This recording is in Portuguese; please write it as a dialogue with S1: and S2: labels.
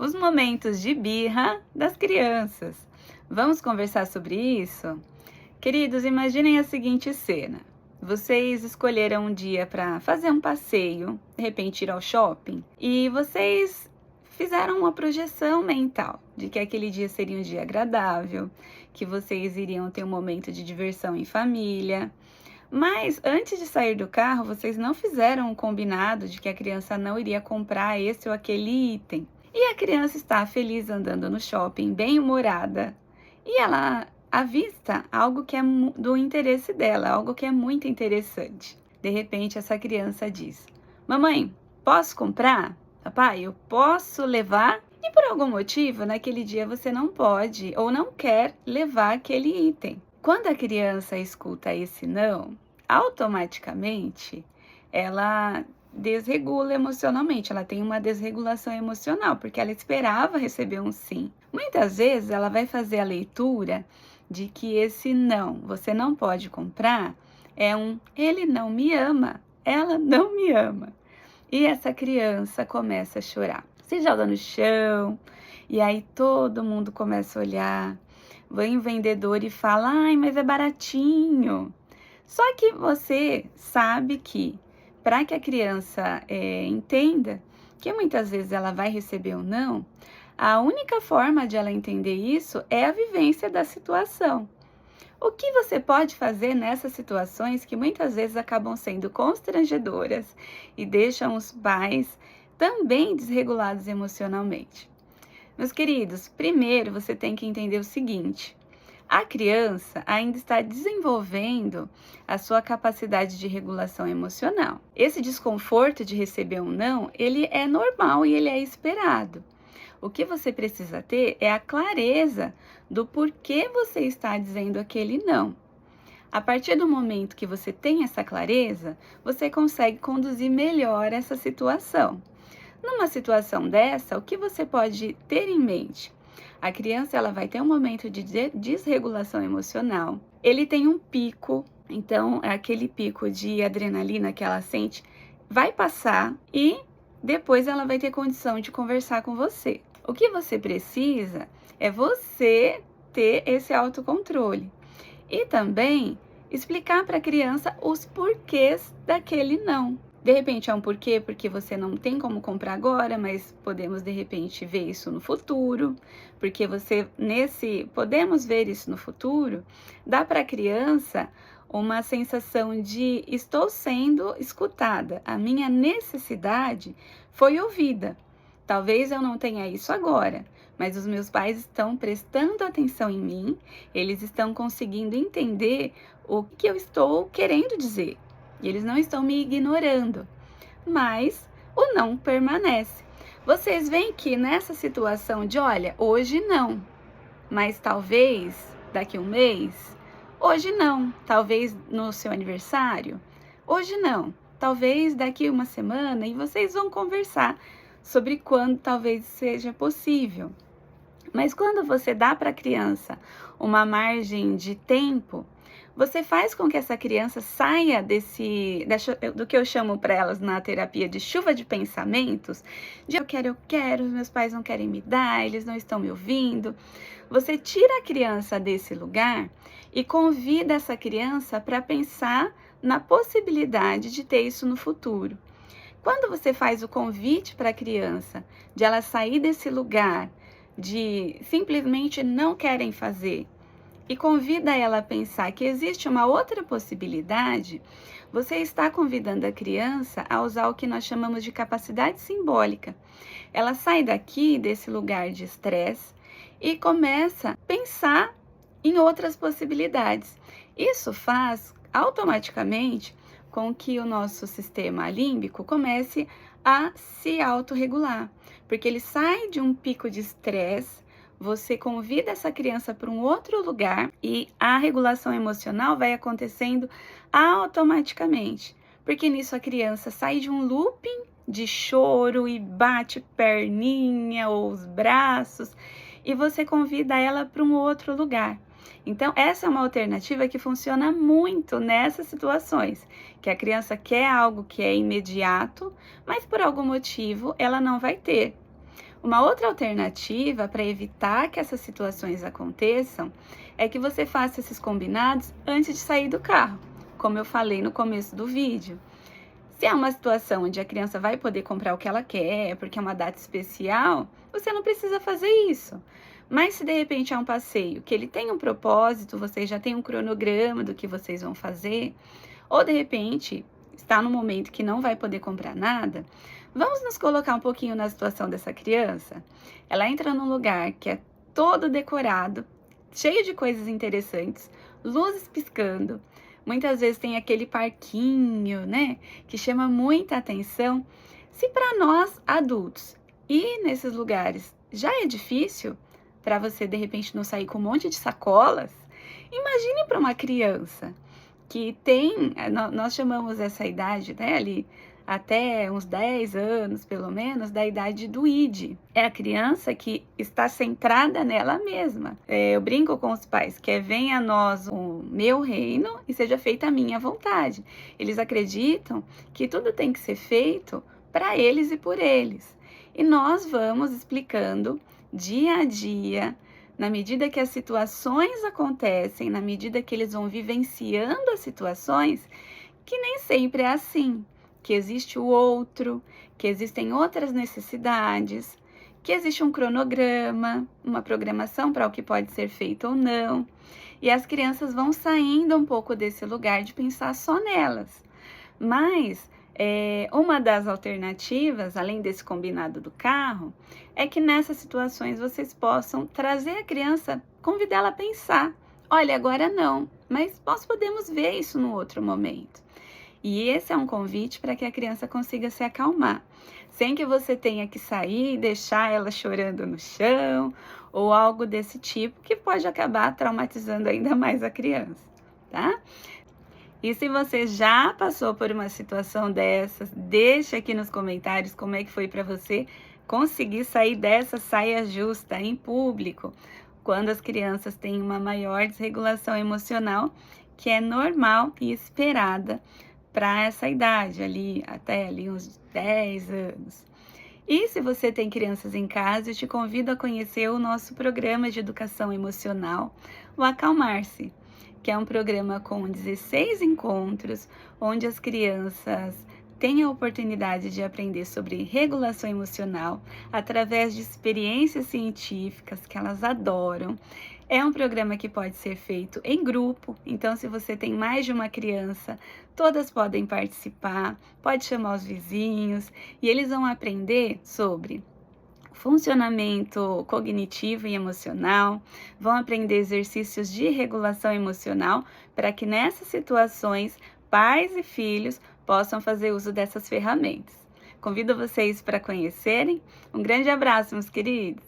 S1: os momentos de birra das crianças. Vamos conversar sobre isso? Queridos, imaginem a seguinte cena. Vocês escolheram um dia para fazer um passeio, de repente ir ao shopping, e vocês fizeram uma projeção mental de que aquele dia seria um dia agradável, que vocês iriam ter um momento de diversão em família. Mas antes de sair do carro, vocês não fizeram um combinado de que a criança não iria comprar esse ou aquele item. E a criança está feliz andando no shopping, bem-humorada, e ela avista algo que é do interesse dela, algo que é muito interessante. De repente, essa criança diz: Mamãe, posso comprar? Papai, eu posso levar? E por algum motivo, naquele dia você não pode ou não quer levar aquele item. Quando a criança escuta esse não, automaticamente ela desregula emocionalmente, ela tem uma desregulação emocional, porque ela esperava receber um sim. Muitas vezes ela vai fazer a leitura de que esse não, você não pode comprar, é um ele não me ama, ela não me ama. E essa criança começa a chorar. Se joga no chão, e aí todo mundo começa a olhar. Vem o vendedor e fala: ai, mas é baratinho. Só que você sabe que, para que a criança entenda que muitas vezes ela vai receber um não, a única forma de ela entender isso é a vivência da situação. O que você pode fazer nessas situações que muitas vezes acabam sendo constrangedoras e deixam os pais também desregulados emocionalmente? Meus queridos, primeiro você tem que entender o seguinte: a criança ainda está desenvolvendo a sua capacidade de regulação emocional. Esse desconforto de receber um não, ele é normal e ele é esperado. O que você precisa ter é a clareza do porquê você está dizendo aquele não. A partir do momento que você tem essa clareza, você consegue conduzir melhor essa situação. Numa situação dessa, o que você pode ter em mente? A criança ela vai ter um momento de desregulação emocional. Ele tem um pico, então aquele pico de adrenalina que ela sente vai passar e depois ela vai ter condição de conversar com você. O que você precisa é você ter esse autocontrole e também explicar para a criança os porquês daquele não. De repente é um porquê porque você não tem como comprar agora, mas podemos de repente ver isso no futuro, porque podemos ver isso no futuro, dá para a criança uma sensação de estou sendo escutada, a minha necessidade foi ouvida. Talvez eu não tenha isso agora, mas os meus pais estão prestando atenção em mim, eles estão conseguindo entender o que eu estou querendo dizer. E eles não estão me ignorando, mas o não permanece. Vocês veem que nessa situação de, olha, hoje não, mas talvez daqui a um mês, hoje não, talvez no seu aniversário, hoje não, talvez daqui a uma semana, e vocês vão conversar sobre quando talvez seja possível. Mas quando você dá para a criança uma margem de tempo, você faz com que essa criança saia do que eu chamo para elas na terapia de chuva de pensamentos, de eu quero, meus pais não querem me dar, eles não estão me ouvindo. Você tira a criança desse lugar e convida essa criança para pensar na possibilidade de ter isso no futuro. Quando você faz o convite para a criança de ela sair desse lugar de simplesmente não querem fazer, e convida ela a pensar que existe uma outra possibilidade, você está convidando a criança a usar o que nós chamamos de capacidade simbólica. Ela sai desse lugar de estresse e começa a pensar em outras possibilidades. Isso faz automaticamente com que o nosso sistema límbico comece a se autorregular, porque ele sai de um pico de estresse. Você convida essa criança para um outro lugar e a regulação emocional vai acontecendo automaticamente, porque nisso a criança sai de um looping de choro e bate perninha ou os braços e você convida ela para um outro lugar. Então, essa é uma alternativa que funciona muito nessas situações, que a criança quer algo que é imediato, mas por algum motivo ela não vai ter. Uma outra alternativa para evitar que essas situações aconteçam é que você faça esses combinados antes de sair do carro, como eu falei no começo do vídeo. Se é uma situação onde a criança vai poder comprar o que ela quer, porque é uma data especial, você não precisa fazer isso. Mas se de repente é um passeio que ele tem um propósito, vocês já têm um cronograma do que vocês vão fazer, ou de repente está no momento que não vai poder comprar nada, vamos nos colocar um pouquinho na situação dessa criança. Ela entra num lugar que é todo decorado, cheio de coisas interessantes, luzes piscando. Muitas vezes tem aquele parquinho, né, que chama muita atenção. Se para nós adultos ir nesses lugares já é difícil, para você de repente não sair com um monte de sacolas, imagine para uma criança que tem, nós chamamos essa idade, né, ali até uns 10 anos, pelo menos, da idade do ID. É a criança que está centrada nela mesma. Eu brinco com os pais, que venha a nós o meu reino e seja feita a minha vontade. Eles acreditam que tudo tem que ser feito para eles e por eles. E nós vamos explicando dia a dia, na medida que as situações acontecem, na medida que eles vão vivenciando as situações, que nem sempre é assim, que existe o outro, que existem outras necessidades, que existe um cronograma, uma programação para o que pode ser feito ou não, e as crianças vão saindo um pouco desse lugar de pensar só nelas. Mas uma das alternativas, além desse combinado do carro, é que nessas situações vocês possam trazer a criança, convidá-la a pensar. Olha, agora não, mas nós podemos ver isso no outro momento. E esse é um convite para que a criança consiga se acalmar, sem que você tenha que sair e deixar ela chorando no chão ou algo desse tipo, que pode acabar traumatizando ainda mais a criança, tá? E se você já passou por uma situação dessas, deixa aqui nos comentários como é que foi para você conseguir sair dessa saia justa em público, quando as crianças têm uma maior desregulação emocional, que é normal e esperada para essa idade, até uns 10 anos. E se você tem crianças em casa, eu te convido a conhecer o nosso programa de educação emocional, o Acalmar-se, que é um programa com 16 encontros, onde as crianças têm a oportunidade de aprender sobre regulação emocional através de experiências científicas que elas adoram. É um programa que pode ser feito em grupo, então se você tem mais de uma criança, todas podem participar, pode chamar os vizinhos e eles vão aprender sobre funcionamento cognitivo e emocional, vão aprender exercícios de regulação emocional para que nessas situações pais e filhos possam fazer uso dessas ferramentas. Convido vocês para conhecerem. Um grande abraço, meus queridos!